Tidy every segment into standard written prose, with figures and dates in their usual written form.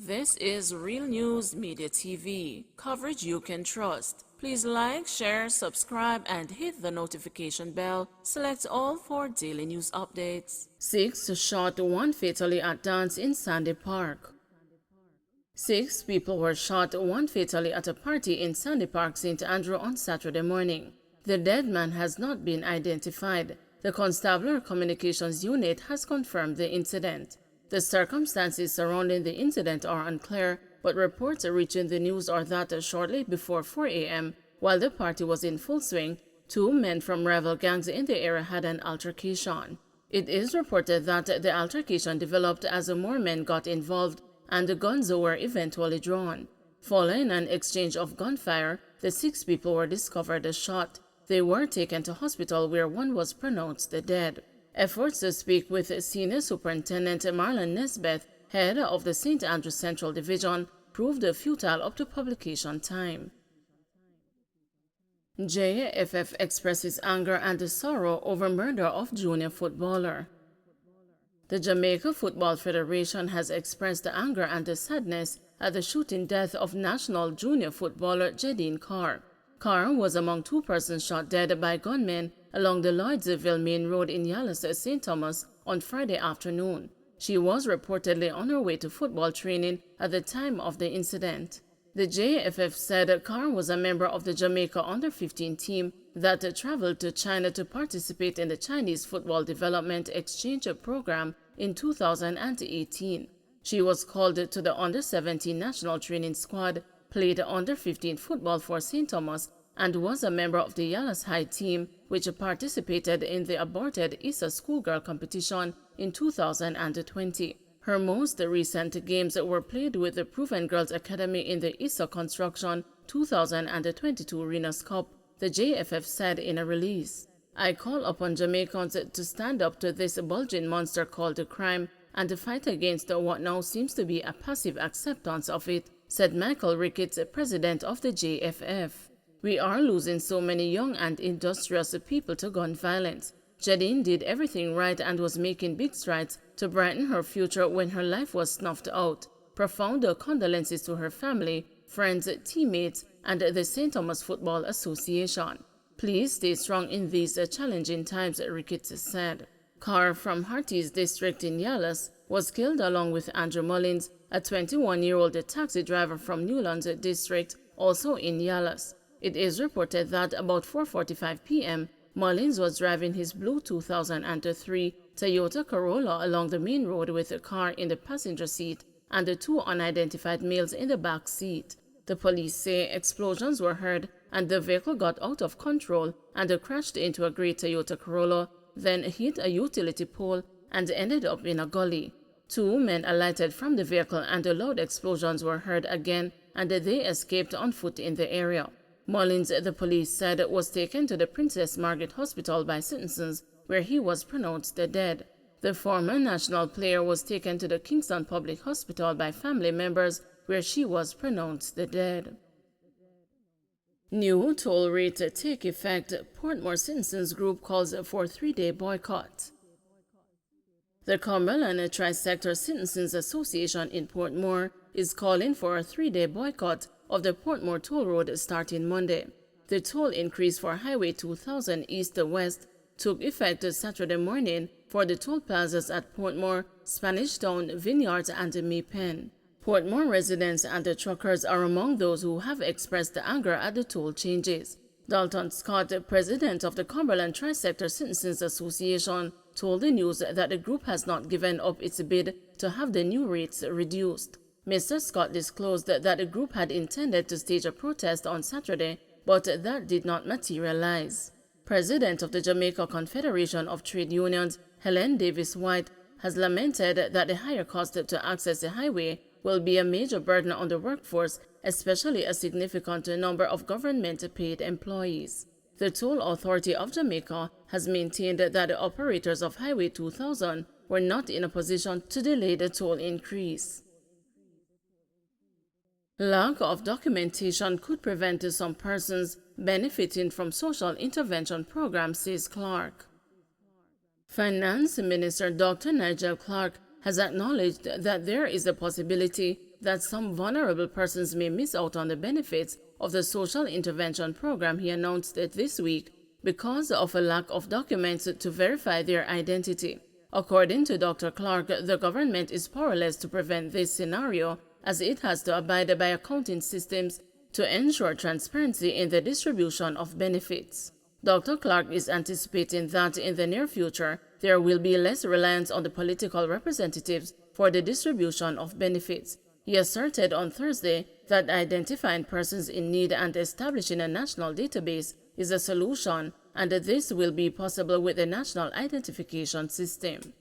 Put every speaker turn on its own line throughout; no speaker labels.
This is Real News Media TV, coverage you can trust. Please like, share, subscribe, and hit the notification bell. Select all for daily news updates. 6 shot, 1 fatally at dance in Sandy Park. 6 people were shot, 1 fatally at a party in Sandy Park, St. Andrew on Saturday morning. The dead man has not been identified. The Constabulary Communications Unit has confirmed the incident. The circumstances surrounding the incident are unclear, but reports reaching the news are that shortly before 4 a.m., while the party was in full swing, 2 men from rival gangs in the area had an altercation. It is reported that the altercation developed as more men got involved and the guns were eventually drawn. Following an exchange of gunfire, the 6 people were discovered shot. They were taken to hospital where 1 was pronounced dead. Efforts to speak with Senior Superintendent Marlon Nesbeth, head of the St. Andrew Central Division, proved futile up to publication time. JFF expresses anger and sorrow over murder of junior footballer. The Jamaica Football Federation has expressed anger and sadness at the shooting death of national junior footballer Jadine Carr. Carr was among 2 persons shot dead by gunmen along the Lloydsville Main Road in Yallis, St. Thomas on Friday afternoon. She was reportedly on her way to football training at the time of the incident. The JFF said Carr was a member of the Jamaica Under-15 team that traveled to China to participate in the Chinese Football Development Exchange Program in 2018. She was called to the Under-17 national training squad, played Under-15 football for St. Thomas, and was a member of the Yallis High team, which participated in the aborted ISA schoolgirl competition in 2020. Her most recent games were played with the Proven Girls Academy in the ISA Construction 2022 Renus Cup, the JFF said in a release. "I call upon Jamaicans to stand up to this bulging monster called crime and to fight against what now seems to be a passive acceptance of it," said Michael Ricketts, president of the JFF. "We are losing so many young and industrious people to gun violence. Jadine did everything right and was making big strides to brighten her future when her life was snuffed out. Profound condolences to her family, friends, teammates, and the St. Thomas Football Association. Please stay strong in these challenging times," Ricketts said. Carr from Hearties District in Yallis was killed along with Andrew Mullins, a 21-year-old taxi driver from Newlands District, also in Yallis. It is reported that about 4:45 p.m., Mullins was driving his blue 2003 Toyota Corolla along the main road with a car in the passenger seat and the 2 unidentified males in the back seat. The police say explosions were heard and the vehicle got out of control and crashed into a gray Toyota Corolla, then hit a utility pole and ended up in a gully. 2 men alighted from the vehicle and the loud explosions were heard again, and they escaped on foot in the area. Mullins, the police said, was taken to the Princess Margaret Hospital by citizens, where he was pronounced dead. The former national player was taken to the Kingston Public Hospital by family members, where she was pronounced dead. New toll rate take effect. Portmore citizens group calls for 3-day boycott. The Cumberland Tri-Sector Citizens Association in Portmore is calling for a 3-day boycott of the Portmore Toll Road starting Monday. The toll increase for Highway 2000 east-west took effect Saturday morning for the toll plazas at Portmore, Spanish Town, Vineyards, and May Pen. Portmore residents and the truckers are among those who have expressed anger at the toll changes. Dalton Scott, president of the Cumberland Tri-Sector Citizens Association, told the news that the group has not given up its bid to have the new rates reduced. Mr. Scott disclosed that the group had intended to stage a protest on Saturday, but that did not materialize. President of the Jamaica Confederation of Trade Unions, Helen Davis White, has lamented that the higher cost to access the highway will be a major burden on the workforce, especially a significant number of government-paid employees. The Toll Authority of Jamaica has maintained that the operators of Highway 2000 were not in a position to delay the toll increase. Lack of documentation could prevent some persons benefiting from social intervention programs, says Clark. Finance Minister Dr. Nigel Clark has acknowledged that there is a possibility that some vulnerable persons may miss out on the benefits of the social intervention program he announced it this week because of a lack of documents to verify their identity. According to Dr. Clark, the government is powerless to prevent this scenario as it has to abide by accounting systems to ensure transparency in the distribution of benefits. Dr. Clark is anticipating that in the near future, there will be less reliance on the political representatives for the distribution of benefits. He asserted on Thursday that identifying persons in need and establishing a national database is a solution, and that this will be possible with the National Identification System.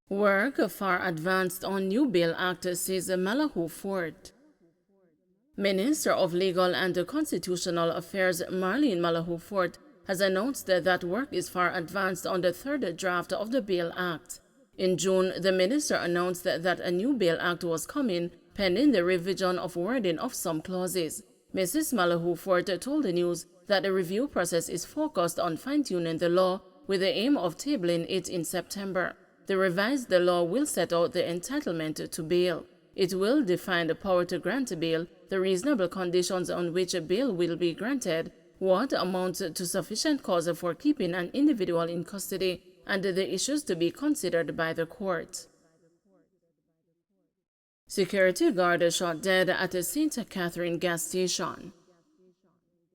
Work far advanced on new bail act, says Malahoo Fort. Minister of Legal and Constitutional Affairs Marlene Malahoo Fort has announced that work is far advanced on the third draft of the Bail Act. In June, the minister announced that a new Bail Act was coming, pending the revision of wording of some clauses. Mrs. Malahoo Fort told the news that the review process is focused on fine-tuning the law with the aim of tabling it in September. The revised law will set out the entitlement to bail. It will define the power to grant bail, the reasonable conditions on which a bail will be granted, what amounts to sufficient cause for keeping an individual in custody, and the issues to be considered by the court. Security guard shot dead at a St. Catherine gas station.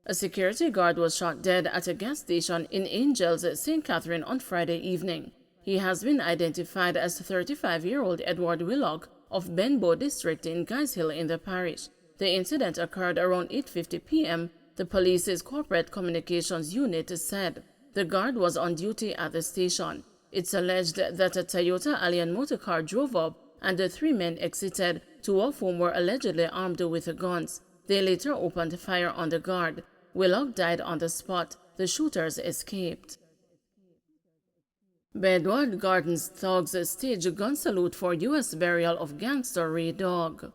A security guard was shot dead at a gas station in Angels, St. Catherine on Friday evening. He has been identified as 35-year-old Edward Willock of Benbow District in Guys Hill in the parish. The incident occurred around 8:50 p.m., the police's corporate communications unit said. The guard was on duty at the station. It's alleged that a Toyota Alliant motorcar drove up and the three men exited, two of whom were allegedly armed with guns. They later opened fire on the guard. Willock died on the spot. The shooters escaped. Bedward Gardens thugs stage gun salute for U.S. burial of gangster Ray Dog.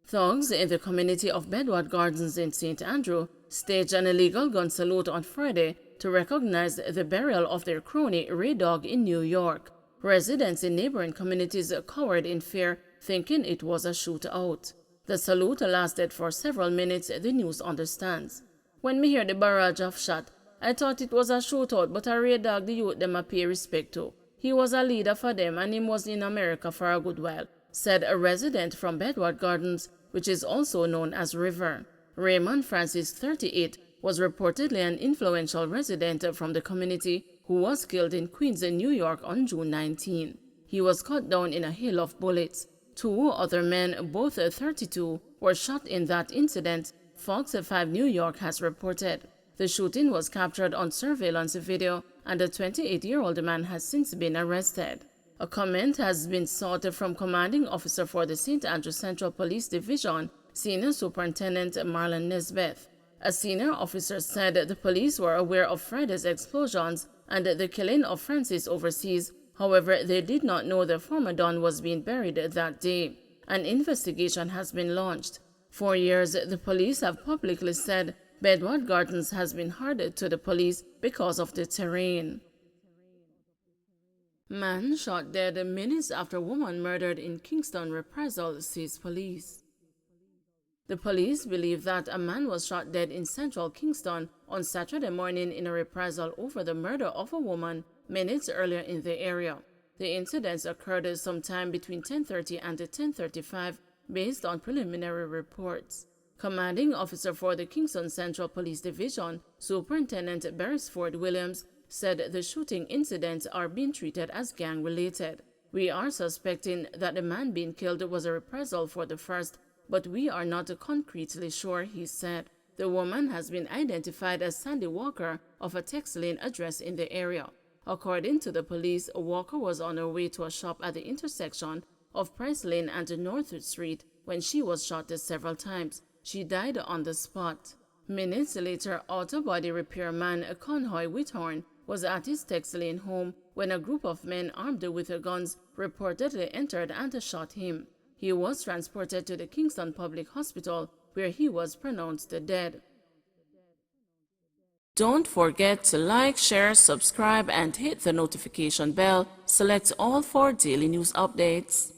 Thugs in the community of Bedward Gardens in St. Andrew staged an illegal gun salute on Friday to recognize the burial of their crony Ray Dog in New York. Residents in neighboring communities cowered in fear, thinking it was a shootout. The salute lasted for several minutes, the news understands. When me hear the barrage of shot, I thought it was a shootout, but a Ray Dog the youth them a pay respect to. He was a leader for them and he was in America for a good while, said a resident from Bedward Gardens, which is also known as River. Raymond Francis, 38, was reportedly an influential resident from the community who was killed in Queens, New York on June 19. He was cut down in a hail of bullets. Two other men, both 32, were shot in that incident, Fox 5 New York has reported. The shooting was captured on surveillance video, and the 28-year-old man has since been arrested. A comment has been sought from commanding officer for the St. Andrew Central Police Division, Senior Superintendent Marlon Nesbeth. A senior officer said the police were aware of Friday's explosions and the killing of Francis overseas. However, they did not know the former Don was being buried that day. An investigation has been launched. For years, the police have publicly said Bedward Gardens has been hard to the police because of the terrain. Man shot dead minutes after woman murdered in Kingston reprisal, says police. The police believe that a man was shot dead in central Kingston on Saturday morning in a reprisal over the murder of a woman minutes earlier in the area. The incidents occurred sometime between 10:30 and 10:35 based on preliminary reports. Commanding officer for the Kingston Central Police Division, Superintendent Beresford Williams, said the shooting incidents are being treated as gang-related. We are suspecting that the man being killed was a reprisal for the first, but we are not concretely sure, he said. The woman has been identified as Sandy Walker of a text lane address in the area. According to the police, Walker was on her way to a shop at the intersection of Price Lane and North Street when she was shot several times. She died on the spot. Minutes later, auto body repairman Conhoy Whithorn was at his text lane home when a group of men armed with guns reportedly entered and shot him. He was transported to the Kingston Public Hospital, where he was pronounced dead. Don't forget to like, share, subscribe, and hit the notification bell. Select all for daily news updates.